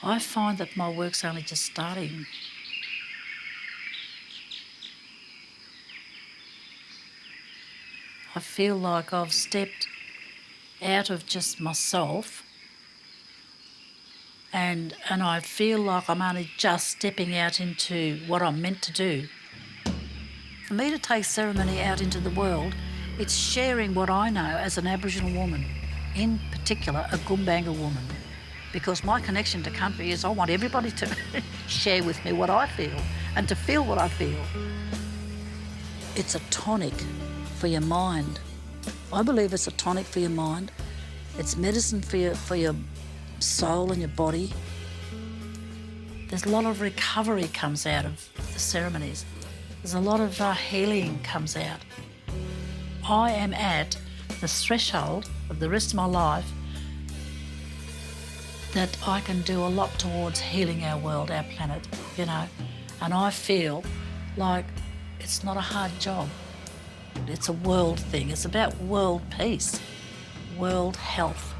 I find that my work's only just starting. I feel like I've stepped out of just myself and I feel like I'm only just stepping out into what I'm meant to do. For me to take ceremony out into the world, it's sharing what I know as an Aboriginal woman, in particular a Gumbaynggirr woman, because my connection to country is I want everybody to share with me what I feel and to feel what I feel. It's a tonic for your mind. I believe it's a tonic for your mind. It's medicine for your soul and your body. There's a lot of recovery comes out of the ceremonies. There's a lot of healing comes out. I am at the threshold of the rest of my life that I can do a lot towards healing our world, our planet, you know. And I feel like it's not a hard job. It's a world thing. It's about world peace, world health.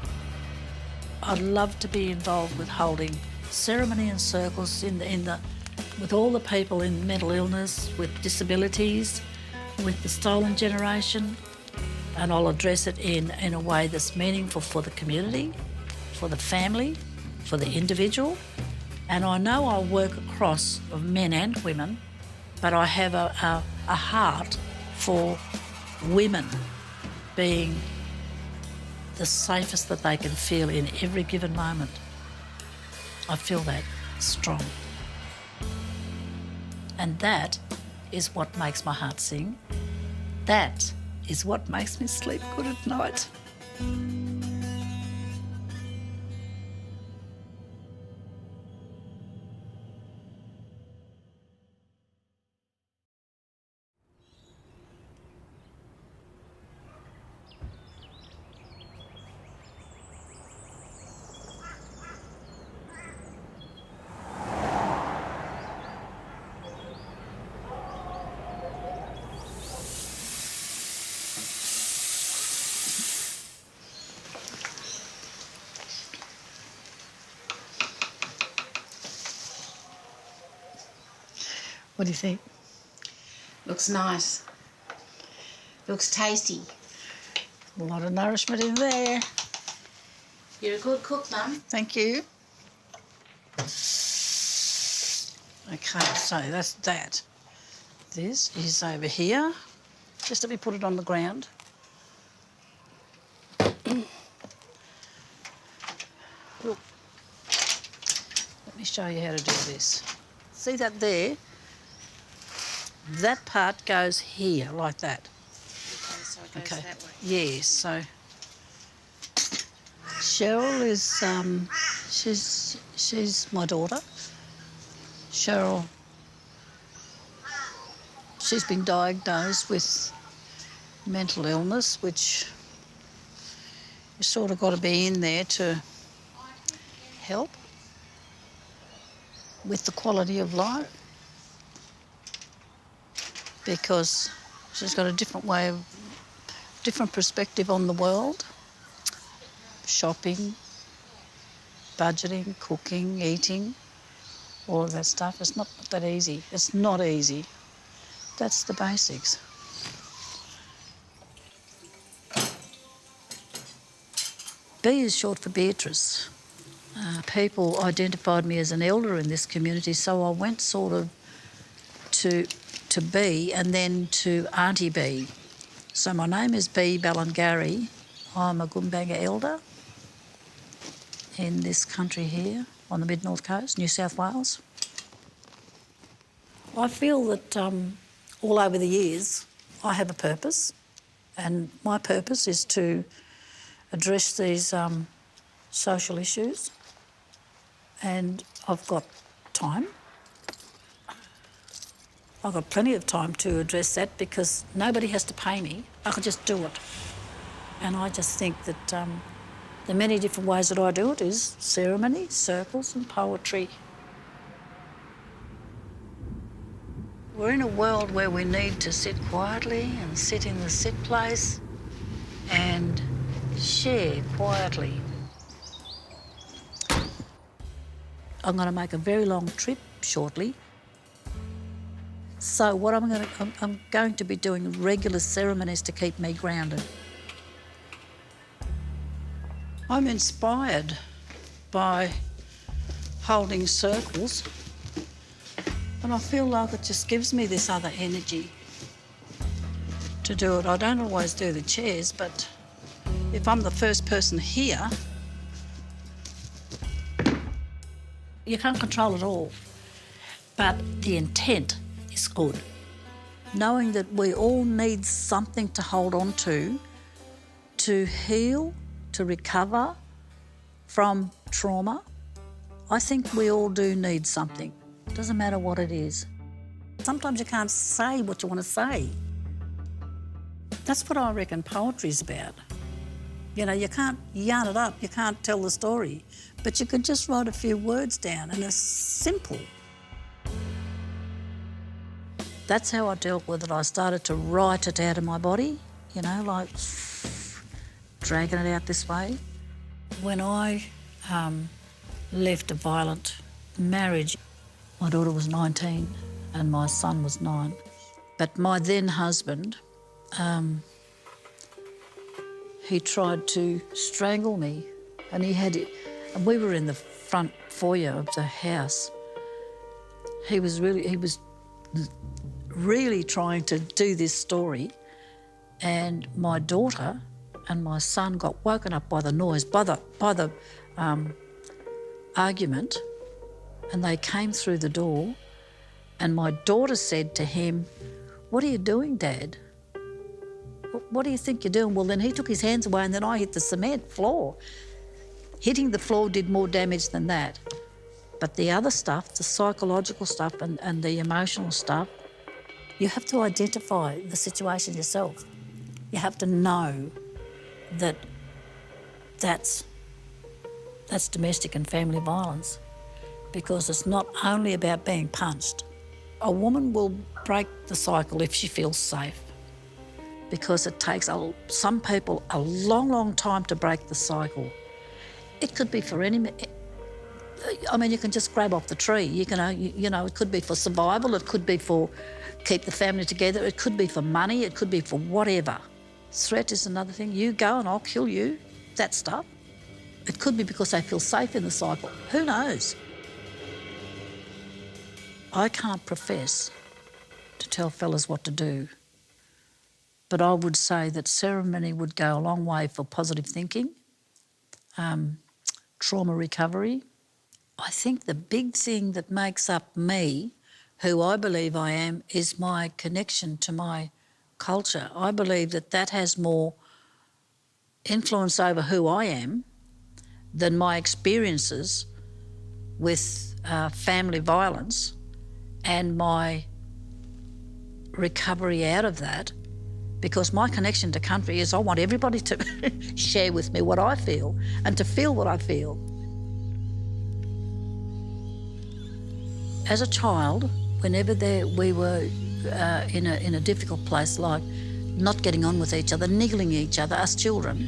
I'd love to be involved with holding ceremony and circles with all the people in mental illness, with disabilities, with the stolen generation, and I'll address it in a way that's meaningful for the community, for the family, for the individual. And I know I work across of men and women, but I have a heart for women being the safest that they can feel in every given moment. I feel that strong. And that is what makes my heart sing. That is what makes me sleep good at night. What do you think? Looks nice. Looks tasty. A lot of nourishment in there. You're a good cook, Mum. Thank you. Okay, so that's that. This is over here. Just let me put it on the ground. Look. Let me show you how to do this. See that there? That part goes here, like that. Okay, so it goes that way. Yeah, so Cheryl is, she's my daughter. Cheryl, she's been diagnosed with mental illness, which you sort of got to be in there to help with the quality of life, because she's got a different perspective on the world. Shopping, budgeting, cooking, eating, all of that stuff. It's not that easy. It's not easy. That's the basics. B is short for Beatrice. People identified me as an elder in this community, so I went sort of to B and then to Aunty Bea. So my name is Bea Balangari. I'm a Gumbaynggirr elder in this country here on the mid-north coast, New South Wales. I feel that all over the years I have a purpose, and my purpose is to address these social issues, and I've got time. I've got plenty of time to address that because nobody has to pay me. I can just do it. And I just think that the many different ways that I do it is ceremony, circles and poetry. We're in a world where we need to sit quietly and sit in the sit place and share quietly. I'm going to make a very long trip shortly. So what I'm going to be doing regular ceremonies to keep me grounded. I'm inspired by holding circles, and I feel like it just gives me this other energy to do it. I don't always do the chairs, but if I'm the first person here, you can't control it all. But the intent is good. Knowing that we all need something to hold on to heal, to recover from trauma. I think we all do need something. It doesn't matter what it is. Sometimes you can't say what you want to say. That's what I reckon poetry's about. You know, you can't yarn it up, you can't tell the story, but you could just write a few words down and it's simple. That's how I dealt with it. I started to write it out of my body, you know, like dragging it out this way. When I left a violent marriage, my daughter was 19 and my son was 9. But my then husband, he tried to strangle me, and and we were in the front foyer of the house. He was really trying to do this story, and my daughter and my son got woken up by the noise, by the argument, and they came through the door, and my daughter said to him, "What are you doing, Dad? What do you think you're doing?" Well, then he took his hands away and then I hit the cement floor. Hitting the floor did more damage than that. But the other stuff, the psychological stuff and the emotional stuff, you have to identify the situation yourself. You have to know that that's domestic and family violence, because it's not only about being punched. A woman will break the cycle if she feels safe, because it takes some people a long, long time to break the cycle. It could be for any... I mean, you can just grab off the tree. You know, it could be for survival, it could be for keep the family together, it could be for money, it could be for whatever. Threat is another thing. You go and I'll kill you, that stuff. It could be because they feel safe in the cycle. Who knows? I can't profess to tell fellas what to do, but I would say that ceremony would go a long way for positive thinking, trauma recovery. I think the big thing that makes up me, who I believe I am, is my connection to my culture. I believe that has more influence over who I am than my experiences with family violence and my recovery out of that, because my connection to country is I want everybody to share with me what I feel and to feel what I feel. As a child, whenever we were in a difficult place, like not getting on with each other, niggling each other, us children,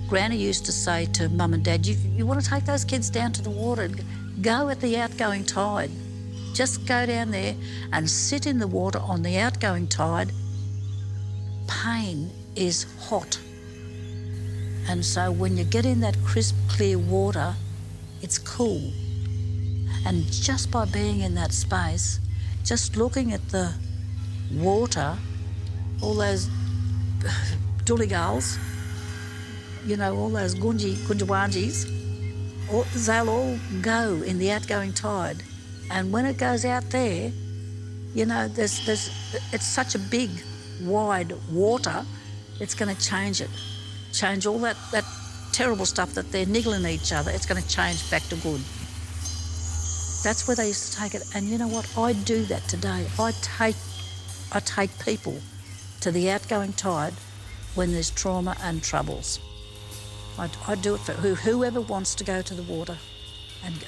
Granny used to say to Mum and Dad, you want to take those kids down to the water, go at the outgoing tide. Just go down there and sit in the water on the outgoing tide. Pain is hot. And so when you get in that crisp, clear water, it's cool. And just by being in that space, just looking at the water, all those dooley-gulls, you know, all those gunjawangis, they'll all go in the outgoing tide. And when it goes out there, you know, it's such a big, wide water, it's going to change it. Change all that terrible stuff that they're niggling each other, it's going to change back to good. That's where they used to take it. And you know what? I do that today. I take people to the outgoing tide when there's trauma and troubles. I do it for whoever wants to go to the water and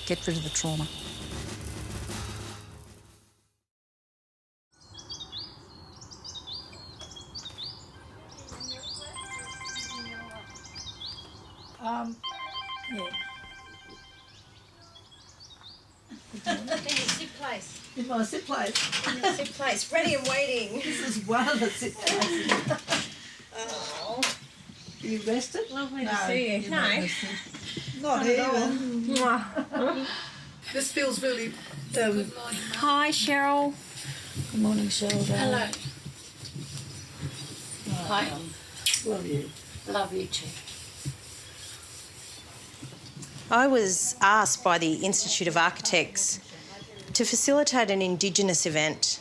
get rid of the trauma. Yeah. In my sit place. Sit place, ready and waiting. This is one of the sit places. Oh, Are you rested? lovely to see you. No. Not even. Mwah. This feels really... Hi, Cheryl. Good morning, Cheryl. Hello. Hi. Love you. Love you too. I was asked by the Institute of Architects to facilitate an Indigenous event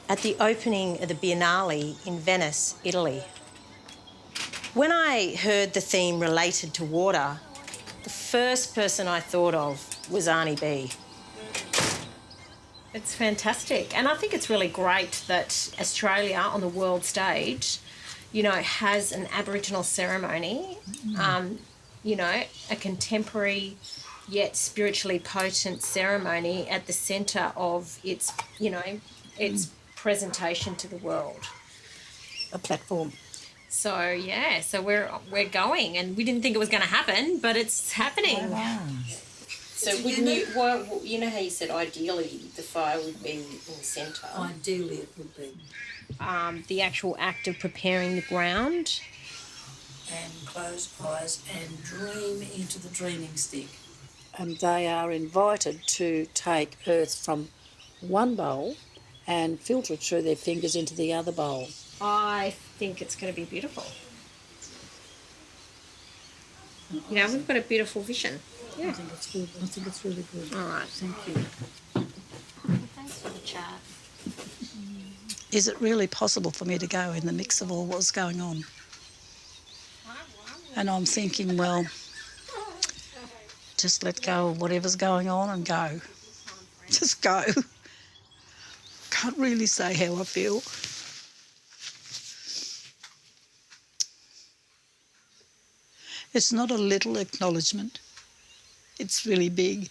at the opening of the Biennale in Venice, Italy. When I heard the theme related to water, the first person I thought of was Aunty Bea. It's fantastic, and I think it's really great that Australia on the world stage, you know, has an Aboriginal ceremony, you know, a contemporary yet spiritually potent ceremony at the centre of its, you know, its presentation to the world. A platform. So yeah, so we're going, and we didn't think it was going to happen, but it's happening. Wow. So wouldn't you? Well, you know how you said ideally the fire would be in the centre. Ideally it would be. The actual act of preparing the ground. And close eyes and dream into the dreaming stick. And they are invited to take earth from one bowl and filter it through their fingers into the other bowl. I think it's going to be beautiful. You know, we've got a beautiful vision. Yeah. I think it's good. I think it's really good. All right. Thank you. Thanks for the chat. Is it really possible for me to go in the mix of all what's going on? And I'm thinking, well, just let go of whatever's going on and go. Just go. Can't really say how I feel. It's not a little acknowledgement. It's really big.